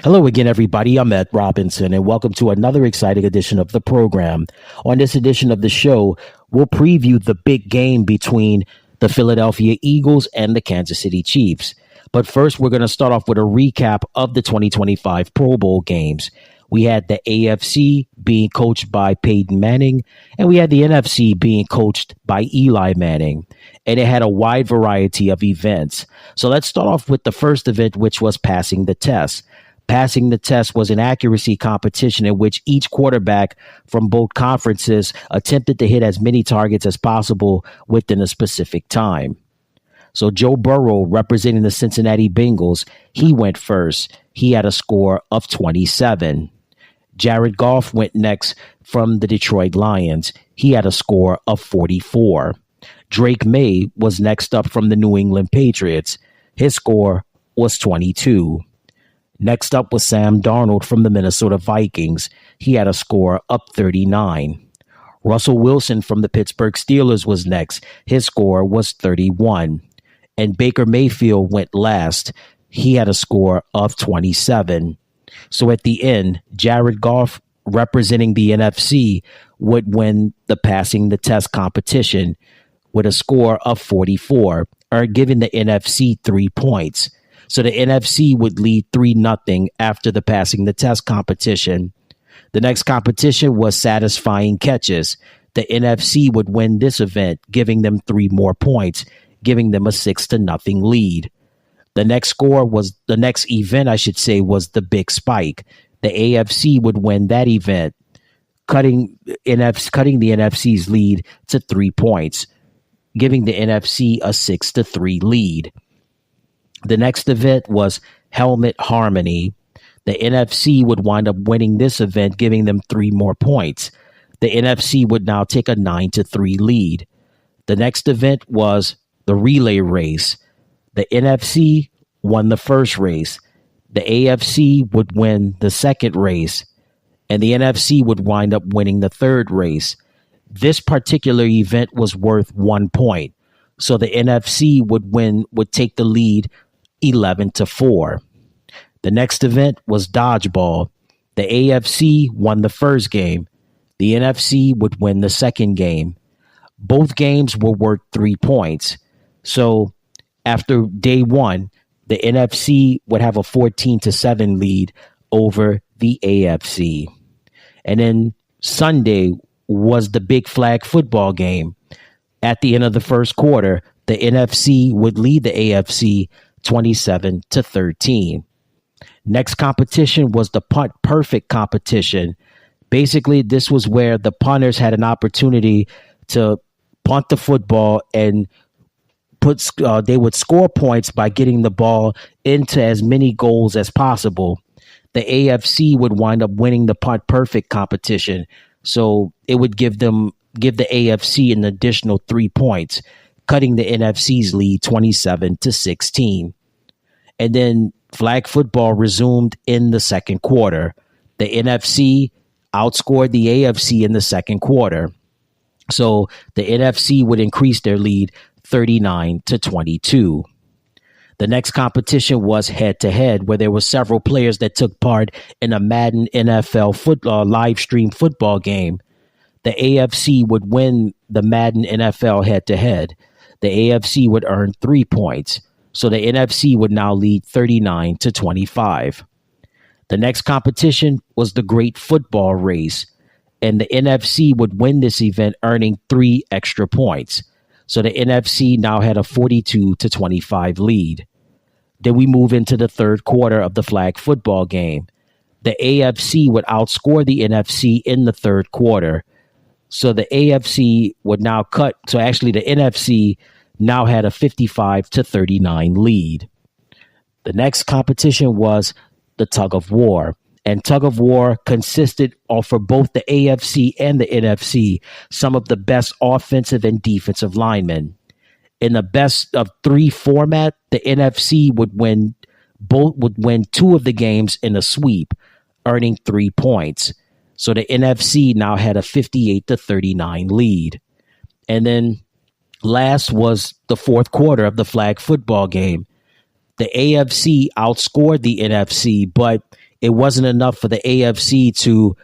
Hello again, everybody. I'm Ed Robinson, and welcome to another exciting edition of the program. On this edition of the show, we'll preview the big game between the Philadelphia Eagles and the Kansas City Chiefs. But first, we're going to start off with a recap of the 2025 Pro Bowl games. We had the AFC being coached by Peyton Manning, and we had the NFC being coached by Eli Manning. And it had a wide variety of events. So let's start off with the first event, which was passing the test. Passing the test was an accuracy competition in which each quarterback from both conferences attempted to hit as many targets as possible within a specific time. So Joe Burrow, representing the Cincinnati Bengals, he went first. He had a score of 27. Jared Goff went next from the Detroit Lions. He had a score of 44. Drake May was next up from the New England Patriots. His score was 22. Next up was Sam Darnold from the Minnesota Vikings. He had a score of 39. Russell Wilson from the Pittsburgh Steelers was next. His score was 31. And Baker Mayfield went last. He had a score of 27. So at the end, Jared Goff, representing the NFC, would win the passing the test competition with a score of 44, or giving the NFC 3 points. So the NFC would lead 3-0 after the passing the test competition. The next competition was satisfying catches. The NFC would win this event, giving them 3 more points, giving them a 6-0 lead. The next event, was the big spike. The AFC would win that event, cutting the NFC's lead to 3 points, giving the NFC a 6-3 lead. The next event was Helmet Harmony. The NFC would wind up winning this event, giving them 3 more points. The NFC would now take a 9-3 lead. The next event was the Relay Race. The NFC won the first race. The AFC would win the second race, and the NFC would wind up winning the third race. This particular event was worth 1 point. So the NFC would take the lead 11-4. The next event was Dodgeball. The AFC won the first game. The NFC would win the second game. Both games were worth 3 points. So after day one, the NFC would have a 14-7 lead over the AFC. And then Sunday was the big flag football game. At the end of the first quarter, the NFC would lead the AFC 27-13. Next competition was the punt perfect competition. Basically, this was where the punters had an opportunity to punt the football and they would score points by getting the ball into as many goals as possible. The AFC would wind up winning the punt perfect competition, so it would give the AFC an additional 3 points, cutting the NFC's lead 27-16. And then flag football resumed in the second quarter. The NFC outscored the AFC in the second quarter. So the NFC would increase their lead 39-22. The next competition was head-to-head, where there were several players that took part in a Madden NFL live stream football game. The AFC would win the Madden NFL head-to-head. The AFC would earn 3 points. So the NFC would now lead 39-25. The next competition was the Great Football Race, and the NFC would win this event, earning 3 extra points. So the NFC now had a 42-25 lead. Then we move into the third quarter of the flag football game. The AFC would outscore the NFC in the third quarter. So the AFC would now cut. So actually the NFC now had a 55-39 lead. The next competition was the tug of war. And tug of war consisted of, for both the AFC and the NFC, some of the best offensive and defensive linemen. In the best of 3 format, the NFC would win 2 of the games in a sweep, earning 3 points. So the NFC now had a 58-39 lead. And then last was the fourth quarter of the flag football game. the AFC outscored the NFC, but it wasn't enough for the AFC to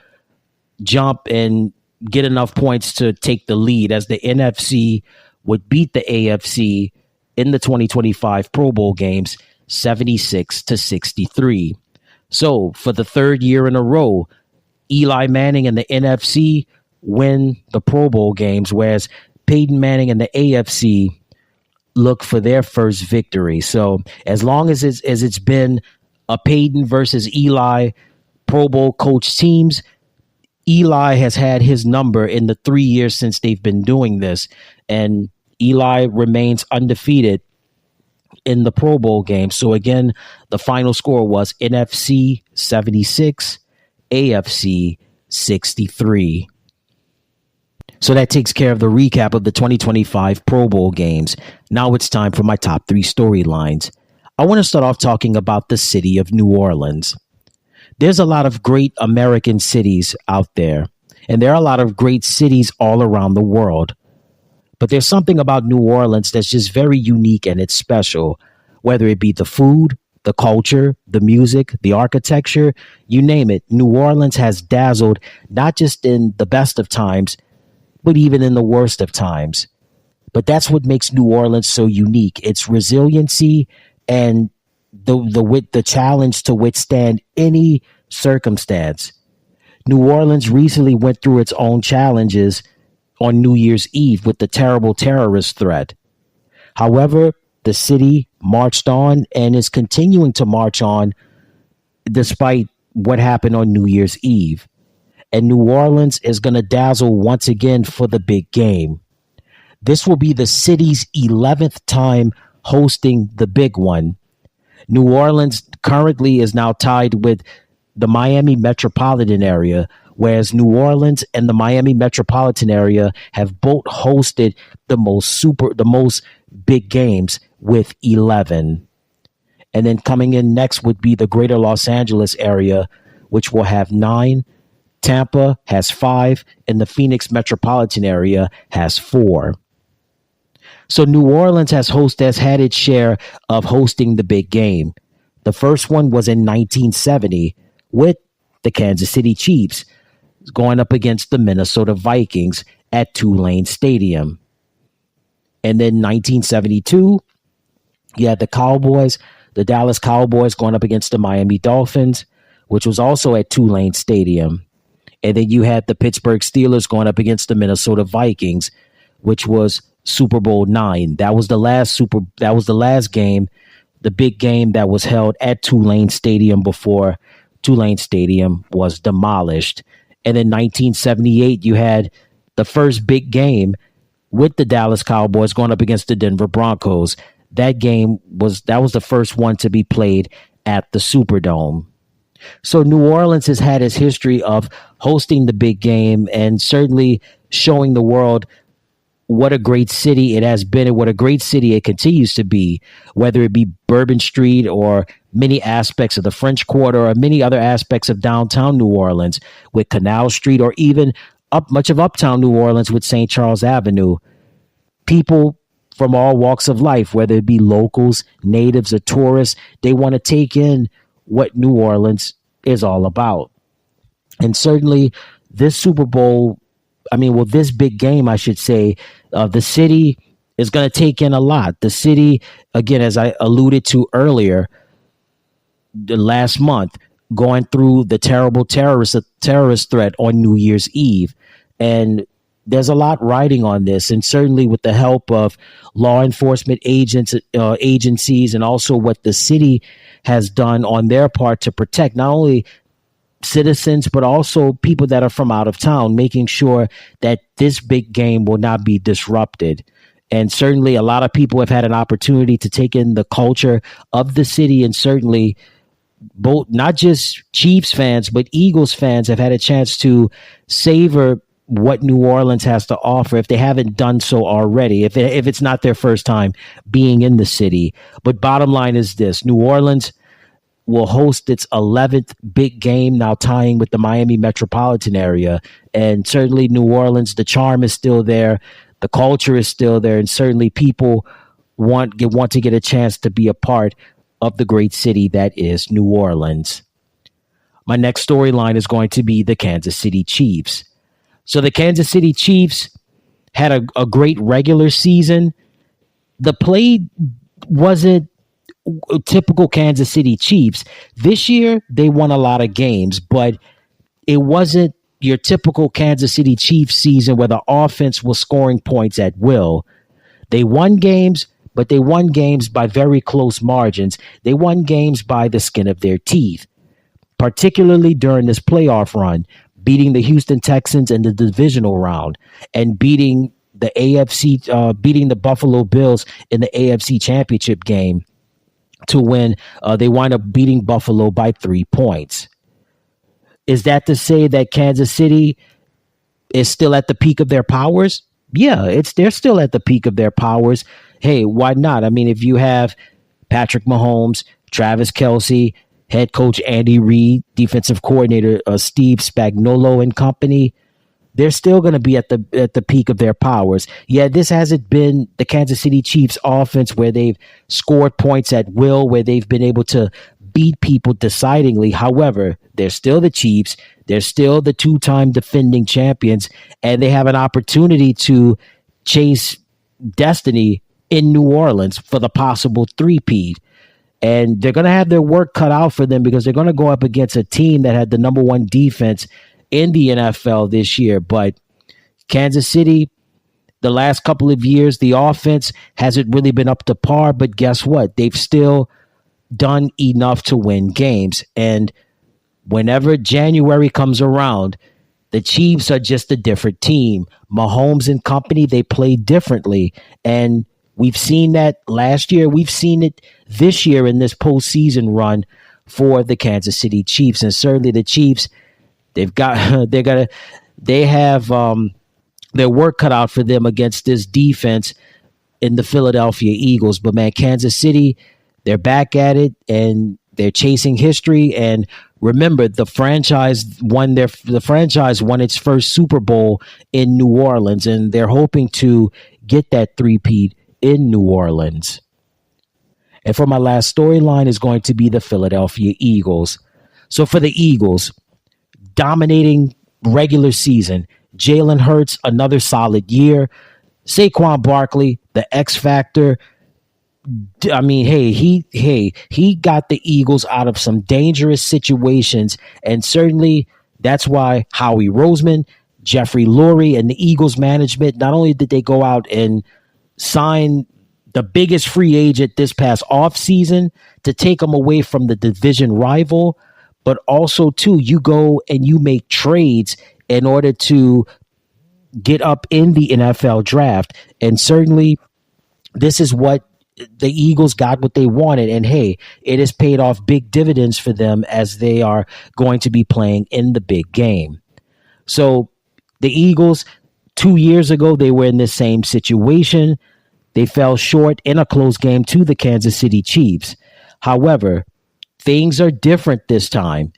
jump and get enough points to take the lead, as the NFC would beat the AFC in the 2025 Pro Bowl games 76-63. So for the third year in a row, Eli Manning and the NFC win the Pro Bowl games, whereas Peyton Manning and the AFC look for their first victory. So as long as it's been a Peyton versus Eli Pro Bowl coach teams, Eli has had his number in the 3 years since they've been doing this, and Eli remains undefeated in the Pro Bowl game. So again, the final score was NFC 76, AFC 63. So that takes care of the recap of the 2025 Pro Bowl games. Now it's time for my top 3 storylines. I want to start off talking about the city of New Orleans. There's a lot of great American cities out there, and there are a lot of great cities all around the world. But there's something about New Orleans that's just very unique and it's special, whether it be the food, the culture, the music, the architecture, you name it. New Orleans has dazzled not just in the best of times, but even in the worst of times. But that's what makes New Orleans so unique. Its resiliency and the challenge to withstand any circumstance. New Orleans recently went through its own challenges on New Year's Eve with the terrible terrorist threat. However, the city marched on and is continuing to march on despite what happened on New Year's Eve. And New Orleans is going to dazzle once again for the big game. This will be the city's 11th time hosting the big one. New Orleans currently is now tied with the Miami metropolitan area, whereas New Orleans and the Miami metropolitan area have both hosted the most big games with 11. And then coming in next would be the greater Los Angeles area, which will have 9. Tampa has 5, and the Phoenix metropolitan area has 4. So New Orleans has had its share of hosting the big game. The first one was in 1970 with the Kansas City Chiefs going up against the Minnesota Vikings at Tulane Stadium. And then 1972, you had the Dallas Cowboys going up against the Miami Dolphins, which was also at Tulane Stadium. And then you had the Pittsburgh Steelers going up against the Minnesota Vikings, which was Super Bowl IX. That was the last game, the big game that was held at Tulane Stadium before Tulane Stadium was demolished. And in 1978, you had the first big game with the Dallas Cowboys going up against the Denver Broncos. That was the first one to be played at the Superdome. So New Orleans has had its history of hosting the big game and certainly showing the world what a great city it has been and what a great city it continues to be, whether it be Bourbon Street or many aspects of the French Quarter or many other aspects of downtown New Orleans with Canal Street, or even much of uptown New Orleans with St. Charles Avenue. People from all walks of life, whether it be locals, natives, or tourists, they want to take in what New Orleans is all about. And certainly this this big game, I should say, the city is going to take in a lot. The city, again, as I alluded to earlier, the last month, going through the terrible terrorist threat on New Year's Eve. And there's a lot riding on this, and certainly with the help of law enforcement agencies, and also what the city has done on their part to protect not only citizens, but also people that are from out of town, making sure that this big game will not be disrupted. And certainly a lot of people have had an opportunity to take in the culture of the city, and certainly both, not just Chiefs fans, but Eagles fans have had a chance to savor what New Orleans has to offer if they haven't done so already, if it's not their first time being in the city. But bottom line is this: New Orleans will host its 11th big game, now tying with the Miami metropolitan area. And certainly New Orleans, the charm is still there, the culture is still there, and certainly people want to get a chance to be a part of the great city that is New Orleans. My next storyline is going to be the Kansas City Chiefs. So the Kansas City Chiefs had a great regular season. The play wasn't typical Kansas City Chiefs. This year, they won a lot of games, but it wasn't your typical Kansas City Chiefs season where the offense was scoring points at will. They won games, but they won games by very close margins. They won games by the skin of their teeth, particularly during this playoff run, beating the Houston Texans in the divisional round and beating beating the Buffalo Bills in the AFC Championship game to win. They wind up beating Buffalo by 3 points. Is that to say that Kansas City is still at the peak of their powers? Yeah, they're still at the peak of their powers. Hey, why not? I mean, if you have Patrick Mahomes, Travis Kelce, head coach Andy Reid, defensive coordinator Steve Spagnuolo and company, they're still going to be at the peak of their powers. Yeah, this hasn't been the Kansas City Chiefs offense where they've scored points at will, where they've been able to beat people decidingly. However, they're still the Chiefs. They're still the two-time defending champions, and they have an opportunity to chase destiny in New Orleans for the possible three-peat. And they're going to have their work cut out for them because they're going to go up against a team that had the number one defense in the NFL this year. But Kansas City, the last couple of years, the offense hasn't really been up to par. But guess what? They've still done enough to win games. And whenever January comes around, the Chiefs are just a different team. Mahomes and company, they play differently. And we've seen that last year. We've seen it this year in this postseason run for the Kansas City Chiefs. And certainly the Chiefs, they have their work cut out for them against this defense in the Philadelphia Eagles. But man, Kansas City, they're back at it and they're chasing history. And remember, the franchise won its first Super Bowl in New Orleans, and they're hoping to get that three-peat in New Orleans. And for my last storyline is going to be the Philadelphia Eagles. So for the Eagles, dominating regular season, Jalen Hurts, another solid year. Saquon Barkley, the X factor. I mean, he got the Eagles out of some dangerous situations, and certainly that's why Howie Roseman, Jeffrey Lurie, and the Eagles management, not only did they go out and sign the biggest free agent this past offseason to take them away from the division rival, but also, too, you go and you make trades in order to get up in the NFL draft. And certainly this is what the Eagles got what they wanted. And hey, it has paid off big dividends for them as they are going to be playing in the big game. So the Eagles, 2 years ago, they were in the same situation. They fell short in a close game to the Kansas City Chiefs. However, things are different this time.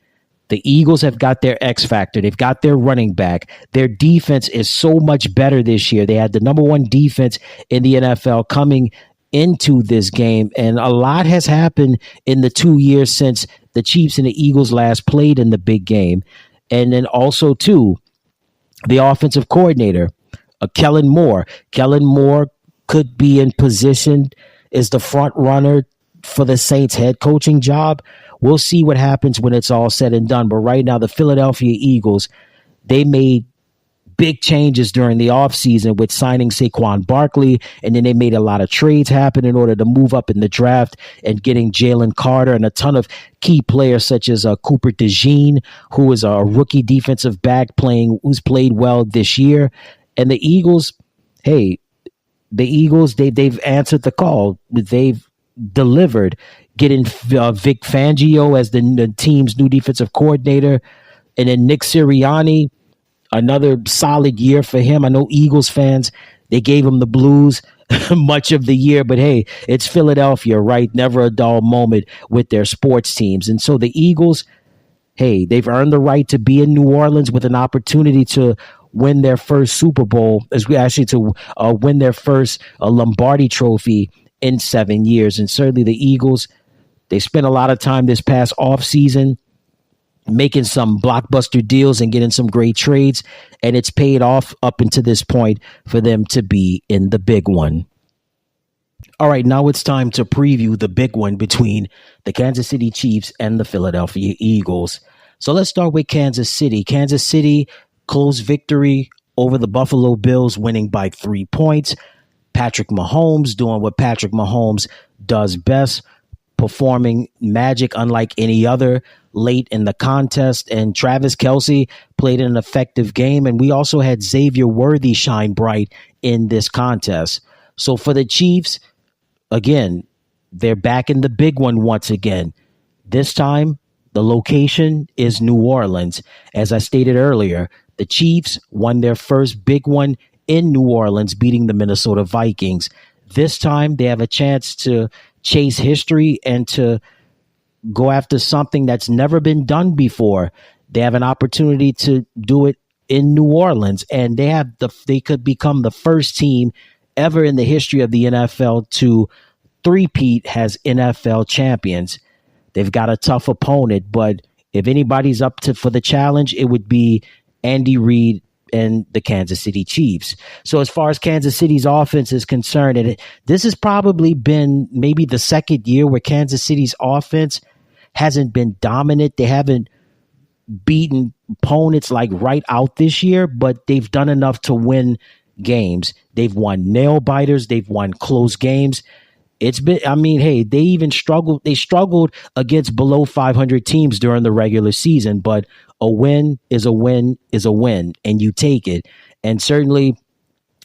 The Eagles have got their X factor. They've got their running back. Their defense is so much better this year. They had the number one defense in the NFL coming into this game, and a lot has happened in the 2 years since the Chiefs and the Eagles last played in the big game. And then also, too, the offensive coordinator, Kellen Moore. Kellen Moore could be in position as the front runner for the Saints head coaching job. We'll see what happens when it's all said and done. But right now, the Philadelphia Eagles, they made big changes during the offseason with signing Saquon Barkley, and then they made a lot of trades happen in order to move up in the draft and getting Jalen Carter and a ton of key players such as Cooper DeJean, who is a rookie defensive back who's played well this year. And the Eagles, they've answered the call. They've delivered, getting Vic Fangio as the team's new defensive coordinator, and then Nick Sirianni, another solid year for him. I know Eagles fans, they gave him the blues much of the year, but hey, it's Philadelphia, right? Never a dull moment with their sports teams. And so the Eagles, they've earned the right to be in New Orleans with an opportunity to win their first Super Bowl, to win their first Lombardi trophy in 7 years. And certainly the Eagles, They spent a lot of time this past offseason making some blockbuster deals and getting some great trades, and it's paid off up until this point for them to be in the big one. All right, now it's time to preview the big one between the Kansas City Chiefs and the Philadelphia Eagles. So let's start with Kansas City. Kansas City close victory over the Buffalo Bills, winning by 3 points. Patrick Mahomes doing what Patrick Mahomes does best, performing magic unlike any other late in the contest. And Travis Kelce played an effective game. And we also had Xavier Worthy shine bright in this contest. So for the Chiefs, again, they're back in the big one once again. This time, the location is New Orleans. As I stated earlier, the Chiefs won their first big one in New Orleans, beating the Minnesota Vikings. This time, they have a chance to chase history and to go after something that's never been done before. They have an opportunity to do it in New Orleans, and they could become the first team ever in the history of the NFL to three-peat as NFL champions. They've got a tough opponent, but if anybody's up for the challenge, it would be Andy Reid and the Kansas City Chiefs. So as far as Kansas City's offense is concerned, and this has probably been maybe the second year where Kansas City's offense hasn't been dominant. They haven't beaten opponents like right out this year, but they've done enough to win games. They've won nail biters. They've won close games. It's been, I mean, hey, they even struggled. They struggled against below 500 teams during the regular season, but a win is a win is a win, and you take it. And certainly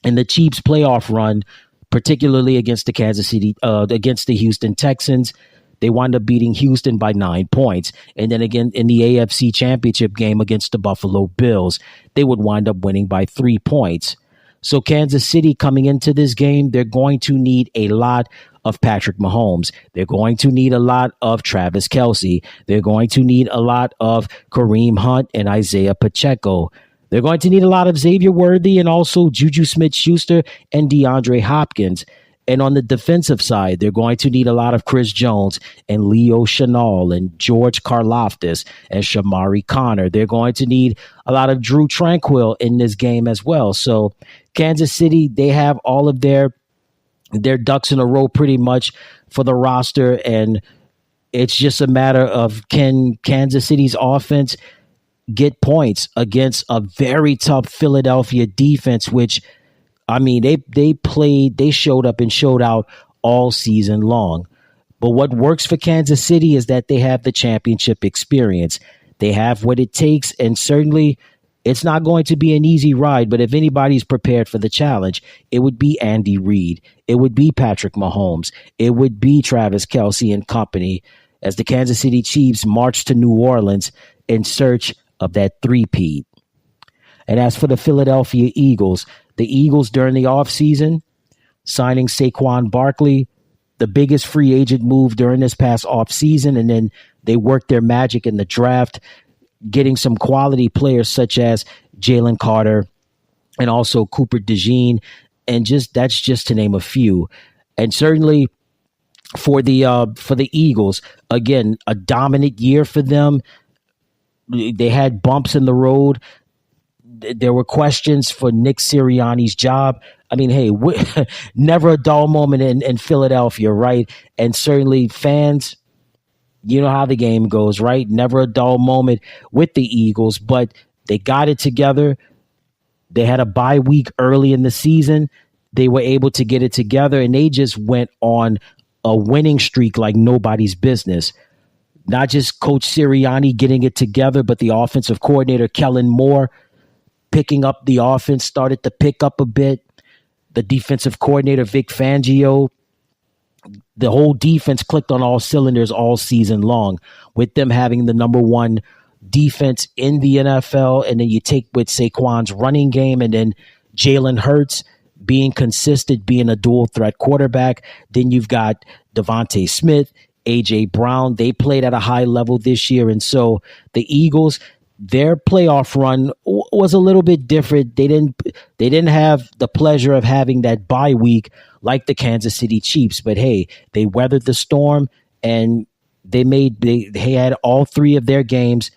in the Chiefs playoff run, particularly against against the Houston Texans, they wound up beating Houston by 9 points. And then again, in the AFC Championship game against the Buffalo Bills, they would wind up winning by 3 points. So Kansas City coming into this game, they're going to need a lot of Patrick Mahomes. They're going to need a lot of Travis Kelce. They're going to need a lot of Kareem Hunt and Isaiah Pacheco. They're going to need a lot of Xavier Worthy and also Juju Smith-Schuster and DeAndre Hopkins. And on the defensive side, they're going to need a lot of Chris Jones and Leo Chenal and George Karlaftis and Shamari Connor. They're going to need a lot of Drew Tranquill in this game as well. So Kansas City, they have all of their ducks in a row pretty much for the roster. And it's just a matter of, can Kansas City's offense get points against a very tough Philadelphia defense, which, I mean, they showed up and showed out all season long. But what works for Kansas City is that they have the championship experience. They have what it takes, and certainly it's not going to be an easy ride, but if anybody's prepared for the challenge, it would be Andy Reid. It would be Patrick Mahomes. It would be Travis Kelce and company as the Kansas City Chiefs march to New Orleans in search of that three-peat. And as for the Philadelphia Eagles, the Eagles during the offseason, signing Saquon Barkley, the biggest free agent move during this past offseason, and then they worked their magic in the draft, getting some quality players such as Jalen Carter and also Cooper DeJean, and that's just to name a few. And certainly for the Eagles, again, a dominant year for them. They had bumps in the road. There were questions for Nick Sirianni's job. I mean, hey, never a dull moment in Philadelphia, right? And certainly fans, you know how the game goes, right? Never a dull moment with the Eagles, but they got it together. They had a bye week early in the season. They were able to get it together, and they just went on a winning streak like nobody's business. Not just Coach Sirianni getting it together, but the offensive coordinator, Kellen Moore, picking up the offense, started to pick up a bit. The defensive coordinator, Vic Fangio, the whole defense clicked on all cylinders all season long, with them having the number one defense in the NFL. And then you take with Saquon's running game, and then Jalen Hurts being consistent, being a dual threat quarterback. Then you've got Devontae Smith, A.J. Brown. They played at a high level this year. And so the Eagles, their playoff run was a little bit different. They didn't have the pleasure of having that bye week like the Kansas City Chiefs. But hey, they weathered the storm, and They had all three of their games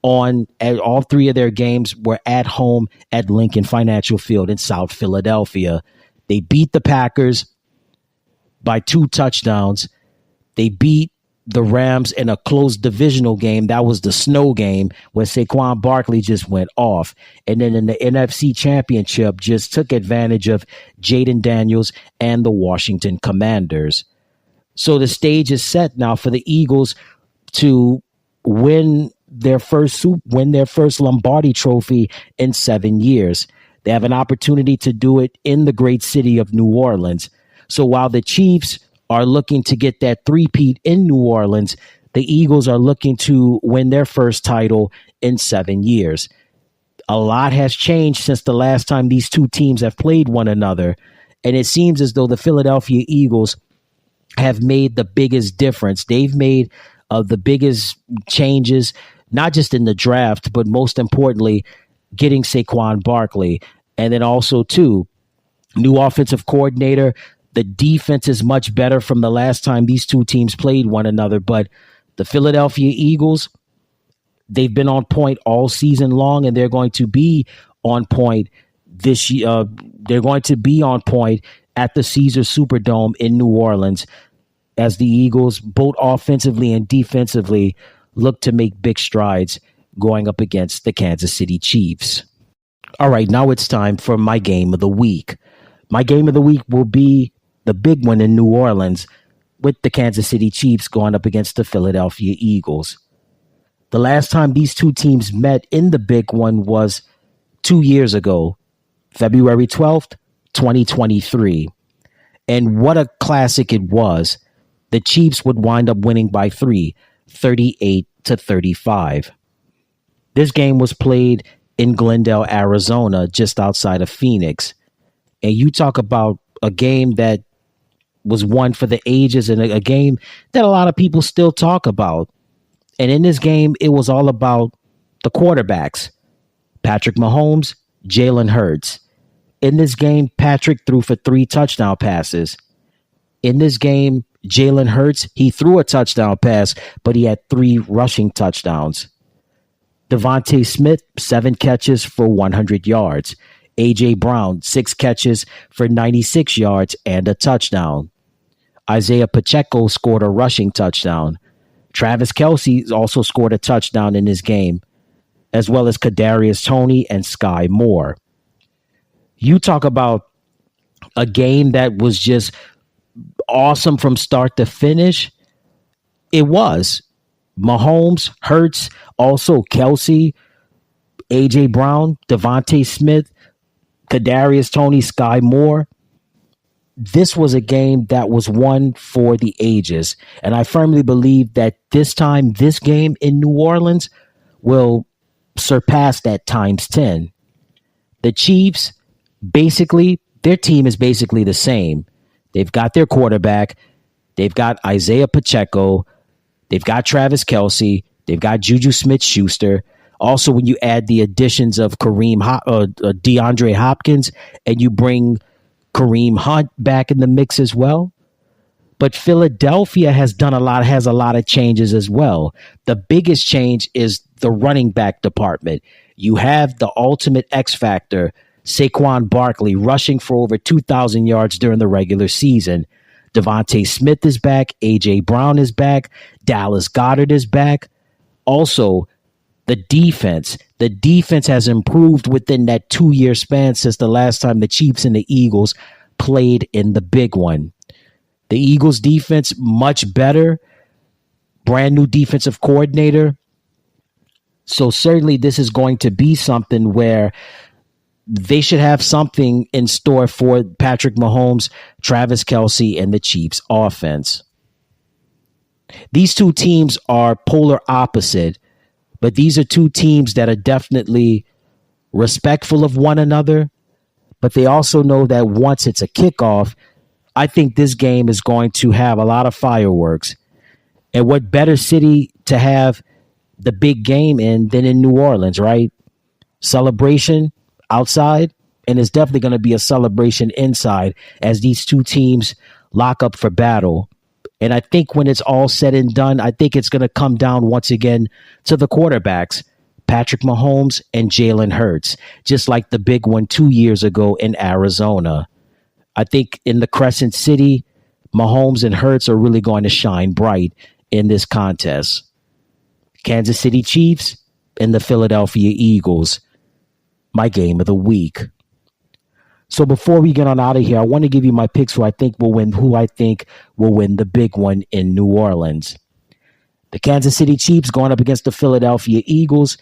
all three of their games were at home at Lincoln Financial Field in South Philadelphia. They beat the Packers by 2 touchdowns. They beat the Rams in a close divisional game. That was the snow game where Saquon Barkley just went off. And then in the NFC Championship, just took advantage of Jaden Daniels and the Washington Commanders. So the stage is set now for the Eagles to win their first Lombardi Trophy in 7 years. They have an opportunity to do it in the great city of New Orleans. So while the Chiefs are looking to get that three-peat in New Orleans, the Eagles are looking to win their first title in 7 years. A lot has changed since the last time these two teams have played one another, and it seems as though the Philadelphia Eagles have made the biggest difference. They've made the biggest changes, not just in the draft, but most importantly, getting Saquon Barkley. And then also, too, new offensive coordinator. The defense is much better from the last time these two teams played one another. But the Philadelphia Eagles, they've been on point all season long, and they're going to be on point this year. They're going to be on point at the Caesars Superdome in New Orleans as the Eagles, both offensively and defensively, look to make big strides going up against the Kansas City Chiefs. All right, now it's time for my game of the week. My game of the week will be the big one in New Orleans with the Kansas City Chiefs going up against the Philadelphia Eagles. The last time these two teams met in the big one was 2 years ago, February 12th, 2023. And what a classic it was. The Chiefs would wind up winning by 3, 38-35. This game was played in Glendale, Arizona, just outside of Phoenix. And you talk about a game that was one for the ages and a game that a lot of people still talk about. And in this game, it was all about the quarterbacks, Patrick Mahomes, Jalen Hurts. In this game, Patrick threw for 3 touchdown passes. In this game, Jalen Hurts, he threw a touchdown pass, but he had 3 rushing touchdowns. Devontae Smith, 7 catches for 100 yards. A.J. Brown, 6 catches for 96 yards and a touchdown. Isaiah Pacheco scored a rushing touchdown. Travis Kelce also scored a touchdown in this game, as well as Kadarius Toney and Sky Moore. You talk about a game that was just awesome from start to finish. It was. Mahomes, Hurts, also Kelce, A.J. Brown, Devontae Smith, Kadarius Toney, Sky Moore. This was a game that was one for the ages. And I firmly believe that this time, this game in New Orleans will surpass that times 10. The Chiefs, basically, their team is basically the same. They've got their quarterback. They've got Isaiah Pacheco. They've got Travis Kelce. They've got Juju Smith-Schuster. Also, when you add the additions of DeAndre Hopkins and you bring Kareem Hunt back in the mix as well. But Philadelphia has a lot of changes as well. The biggest change is the running back department. You have the ultimate X factor, Saquon Barkley, rushing for over 2,000 yards during the regular season. Devontae Smith is back. A.J. Brown is back. Dallas Goedert is back. Also, the defense has improved within that 2-year span since the last time the Chiefs and the Eagles played in the big one. The Eagles defense, much better. Brand new defensive coordinator. So certainly this is going to be something where they should have something in store for Patrick Mahomes, Travis Kelce, and the Chiefs offense. These two teams are polar opposite, but these are two teams that are definitely respectful of one another, but they also know that once it's a kickoff, I think this game is going to have a lot of fireworks. And what better city to have the big game in than in New Orleans, right? Celebration outside, and it's definitely going to be a celebration inside as these two teams lock up for battle And I think when it's all said and done, I think it's going to come down once again to the quarterbacks, Patrick Mahomes and Jalen Hurts, just like the big one 2 years ago in Arizona. I think in the Crescent City, Mahomes and Hurts are really going to shine bright in this contest. Kansas City Chiefs and the Philadelphia Eagles, my game of the week. So before we get on out of here, I want to give you my picks who I think will win the big one in New Orleans. The Kansas City Chiefs going up against the Philadelphia Eagles.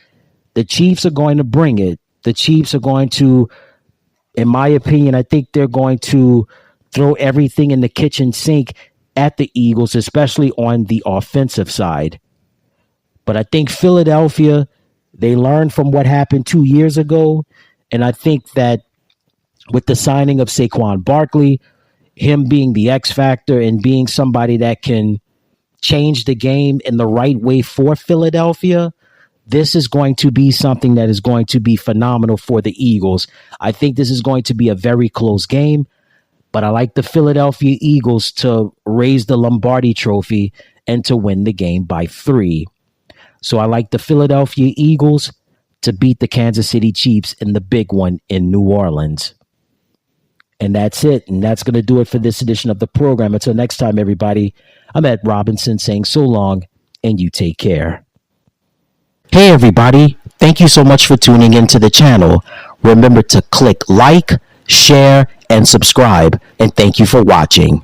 The Chiefs are going to bring it. The Chiefs are going to, in my opinion, I think they're going to throw everything in the kitchen sink at the Eagles, especially on the offensive side. But I think Philadelphia, they learned from what happened 2 years ago. And I think that with the signing of Saquon Barkley, him being the X factor and being somebody that can change the game in the right way for Philadelphia, this is going to be something that is going to be phenomenal for the Eagles. I think this is going to be a very close game, but I like the Philadelphia Eagles to raise the Lombardi Trophy and to win the game by 3. So I like the Philadelphia Eagles to beat the Kansas City Chiefs in the big one in New Orleans. And that's it. And that's going to do it for this edition of the program. Until next time, everybody, I'm Ed Robinson saying so long and you take care. Hey, everybody. Thank you so much for tuning into the channel. Remember to click like, share, and subscribe. And thank you for watching.